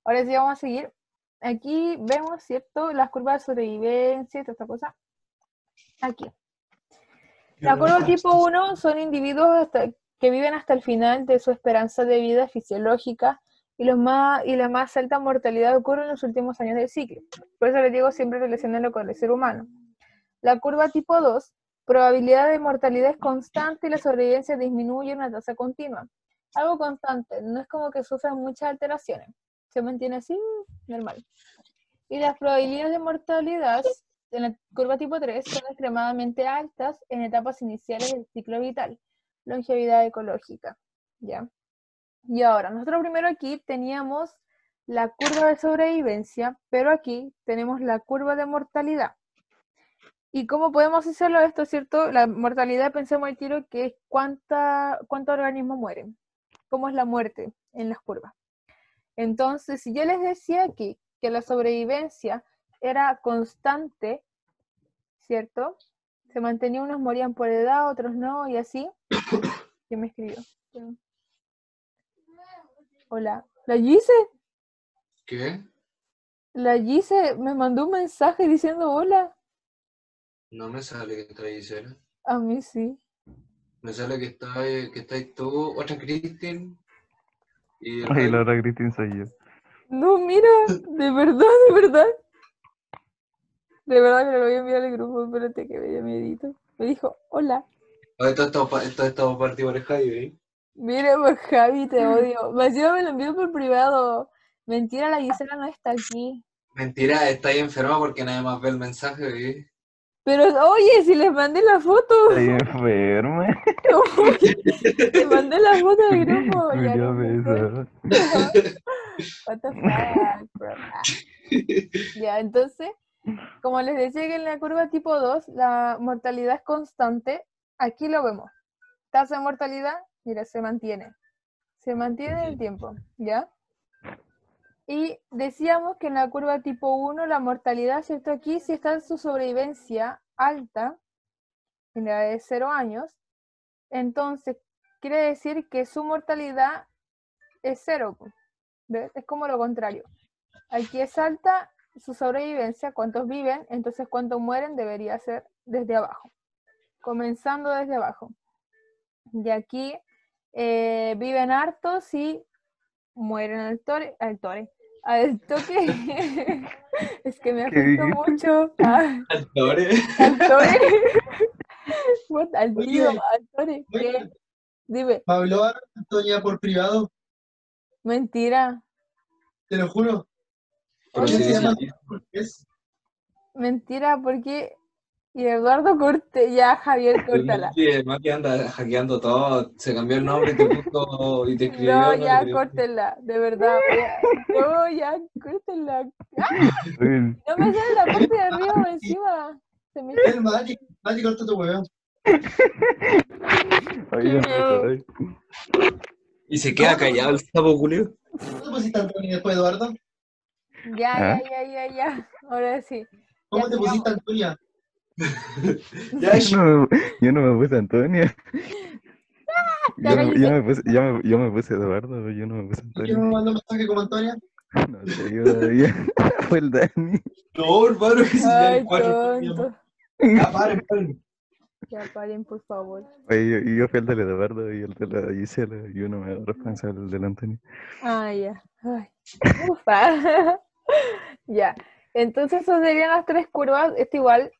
Ahora sí vamos a seguir. Aquí vemos, ¿cierto? Las curvas de sobrevivencia y toda esta cosa. Aquí. La curva tipo 1 son individuos que viven hasta el final de su esperanza de vida fisiológica y la más alta mortalidad ocurre en los últimos años del ciclo. Por eso les digo siempre relacionarlo con el ser humano. La curva tipo 2, probabilidad de mortalidad es constante y la sobrevivencia disminuye en una tasa continua. Algo constante, no es como que sufran muchas alteraciones. Se mantiene así, normal. Y las probabilidades de mortalidad en la curva tipo 3 son extremadamente altas en etapas iniciales del ciclo vital. Longevidad ecológica. ¿Ya? Y ahora, nosotros primero aquí teníamos la curva de sobrevivencia, pero aquí tenemos la curva de mortalidad. ¿Y cómo podemos hacerlo esto, cierto? La mortalidad, pensemos al tiro, que es cuántos organismos mueren. ¿Cómo es la muerte en las curvas? Entonces, si yo les decía aquí que la sobrevivencia era constante, ¿cierto? Se mantenía, unos morían por edad, otros no, y así. ¿Quién me escribió? Hola. ¿La Gise? ¿Qué? La Gise me mandó un mensaje diciendo hola. No me sale que está ahí, Cera. A mí sí. Me sale que estáis tú, otra Cristian y el Ay, la Javi. otra Cristín soy yo. No, mira, de verdad, de verdad. De verdad que lo voy a enviar al grupo, espérate que me dio miedito. Me dijo, hola. Oh, esto partido por el Javi, ¿eh? Mira, pues, Javi, te odio. Encima me lo envió por privado. Mentira, la Gisela no está aquí. Mentira, estáis enferma porque nadie más ve el mensaje, ¿eh? Pero, oye, si les mandé la foto. Estoy enferma. Oye, te mandé la foto del grupo. Ya Julio no me sé. Pesado. What the fuck, bro. Ya, entonces, como les decía que en la curva tipo 2 la mortalidad es constante, aquí lo vemos. Tasa de mortalidad, mira, se mantiene. Se mantiene en el tiempo, ¿ya? Y decíamos que en la curva tipo 1 la mortalidad, ¿cierto? Aquí si está en su sobrevivencia alta, en la de 0 años, entonces quiere decir que su mortalidad es 0. ¿Ves? Es como lo contrario. Aquí es alta su sobrevivencia, cuántos viven, entonces cuántos mueren debería ser desde abajo, comenzando desde abajo. Y aquí viven hartos y mueren al toque. Es que me ¿Qué afectó dijiste? mucho. Actores. Al tore. Al tiro, Oye, al tore. ¿Qué? oye, Dime, me habló Antonia por privado, mentira. te lo juro. Pero Oye, si Ella se dice llama aquí. Cortés. mentira, porque. Y Eduardo Corte, ya Javier, córtala. El Mati anda hackeando todo, se cambió el nombre y te puso y te No, escribió, no le ya creí. córtela, de verdad. No, ya córtela. Uy, No me sale la parte de arriba encima. Se me El Mati, corta tu huevo. Ay, empezó. quiero. Ay. Y se queda ¿Cómo te, callado el sapo culio. cómo te pusiste Antonia después, Eduardo? Ya. ¿Ah? Ahora sí. Ya ¿Cómo te sigamos. pusiste Antonia? Ya, Yo no me puse Antonia. Ya cállese. Yo me puse Eduardo, yo no me puse ¿Y quién Antonio. me mandó un mensaje como Antonia? No sé, yo todavía. Fue el Dani. no, hermano, que si ya hay Ay, cuatro. tonto. Ya, paren. Ya paren, por favor. Oye, yo fui el del Eduardo y el de la Gisela, y uno me hago responsable del Antonio. Ya. Ay. Ufa. Ya. Entonces, esas serían las tres curvas. Esto igual,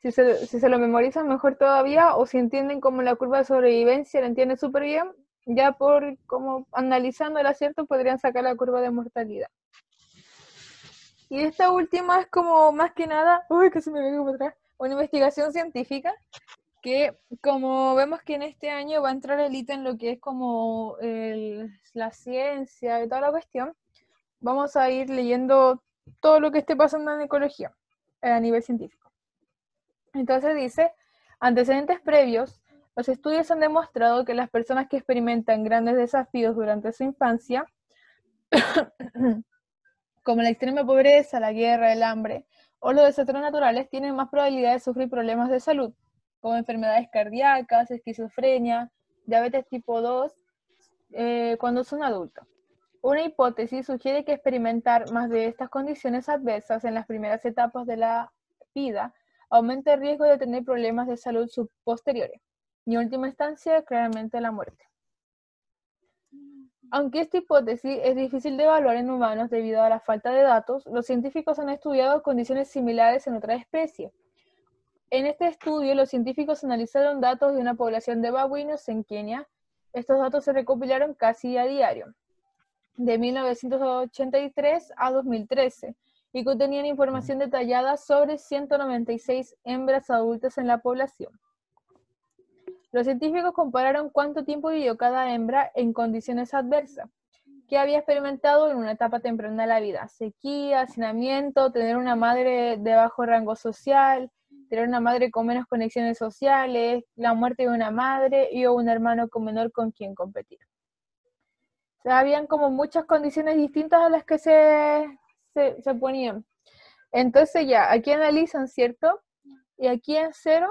si se lo memorizan mejor todavía, o si entienden como la curva de sobrevivencia, la entienden súper bien, ya por como analizando el acierto podrían sacar la curva de mortalidad. Y esta última es como más que nada, uy, que se me pegó para atrás, una investigación científica que como vemos que en este año va a entrar el hito en lo que es como la ciencia y toda la cuestión, vamos a ir leyendo todo lo que esté pasando en ecología a nivel científico. Entonces dice, antecedentes previos, los estudios han demostrado que las personas que experimentan grandes desafíos durante su infancia, como la extrema pobreza, la guerra, el hambre o los desastres naturales, tienen más probabilidad de sufrir problemas de salud, como enfermedades cardíacas, esquizofrenia, diabetes tipo 2, cuando son adultos. Una hipótesis sugiere que experimentar más de estas condiciones adversas en las primeras etapas de la vida aumenta el riesgo de tener problemas de salud posteriores y en última instancia claramente la muerte. Aunque esta hipótesis es difícil de evaluar en humanos debido a la falta de datos, los científicos han estudiado condiciones similares en otras especies. En este estudio, los científicos analizaron datos de una población de babuinos en Kenia. Estos datos se recopilaron casi a diario, de 1983 a 2013, y contenían información detallada sobre 196 hembras adultas en la población. Los científicos compararon cuánto tiempo vivió cada hembra en condiciones adversas, que había experimentado en una etapa temprana de la vida: sequía, hacinamiento, tener una madre de bajo rango social, tener una madre con menos conexiones sociales, la muerte de una madre y o un hermano menor con quien competir. O sea, habían como muchas condiciones distintas a las que se ponían. Entonces ya, aquí analizan, ¿cierto? Y aquí en 0,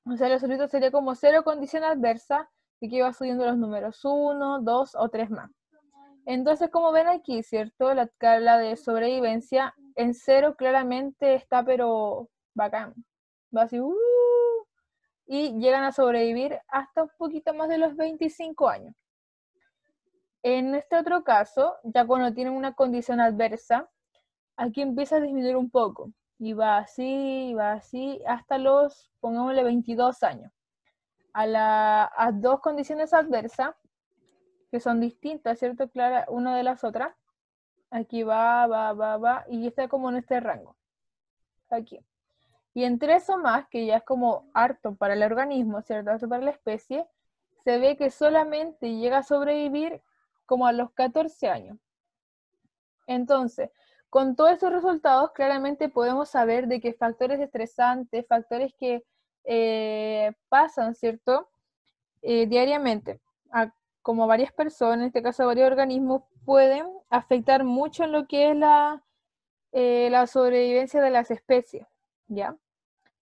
o sea, lo absoluto sería como 0 condición adversa, y que va subiendo los números 1, 2 o 3 más. Entonces, como ven aquí, ¿cierto? La escala de sobrevivencia en 0 claramente está, pero bacán. Va así, y llegan a sobrevivir hasta un poquito más de los 25 años. En este otro caso, ya cuando tienen una condición adversa, aquí empieza a disminuir un poco. Y va así, hasta los, pongámosle, 22 años. A 2 condiciones adversas, que son distintas, ¿cierto? Clara, una de las otras. Aquí va, y está como en este rango. Aquí. Y en 3 o más, que ya es como harto para el organismo, ¿cierto? Harto para la especie, se ve que solamente llega a sobrevivir como a los 14 años. Entonces, con todos estos resultados, claramente podemos saber de que factores estresantes, factores que pasan, ¿cierto? Diariamente, como varias personas, en este caso varios organismos, pueden afectar mucho en lo que es la sobrevivencia de las especies, ¿ya?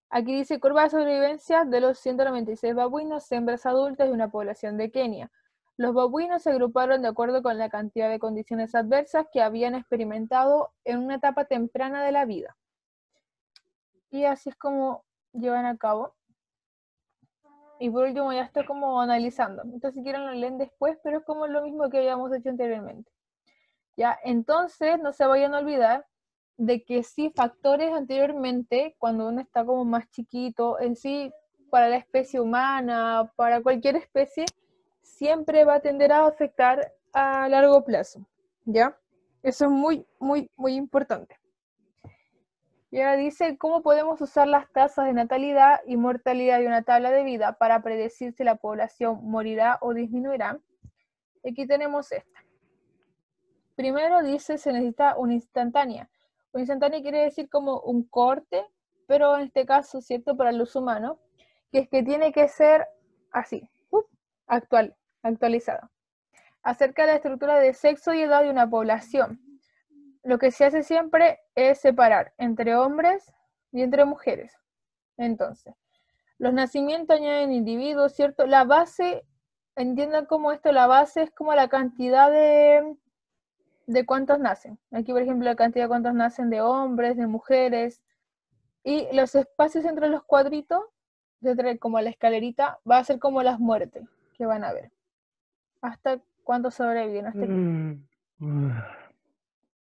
Aquí dice curva de sobrevivencia de los 196 babuinos, hembras adultas de una población de Kenia. Los babuinos se agruparon de acuerdo con la cantidad de condiciones adversas que habían experimentado en una etapa temprana de la vida. Y así es como llevan a cabo. Y por último ya está como analizando. Entonces si quieren lo leen después, pero es como lo mismo que habíamos hecho anteriormente. ¿Ya? Entonces no se vayan a olvidar de que sí, factores anteriormente, cuando uno está como más chiquito, en sí, para la especie humana, para cualquier especie, siempre va a tender a afectar a largo plazo, ¿ya? Eso es muy, muy, muy importante. Y ahora dice, ¿cómo podemos usar las tasas de natalidad y mortalidad de una tabla de vida para predecir si la población morirá o disminuirá? Aquí tenemos esta. Primero dice, se necesita una instantánea. Una instantánea quiere decir como un corte, pero en este caso, ¿cierto? Para el uso humano, que es que tiene que ser así, actualizado. Acerca de la estructura de sexo y edad de una población. Lo que se hace siempre es separar entre hombres y entre mujeres. Entonces, los nacimientos añaden individuos, ¿cierto? La base, entiendan como esto, la base es como la cantidad de cuántos nacen. Aquí, por ejemplo, la cantidad de cuántos nacen de hombres, de mujeres. Y los espacios entre los cuadritos, como la escalerita, va a ser como las muertes que van a ver. Hasta cuántos sobreviven. Hasta aquí.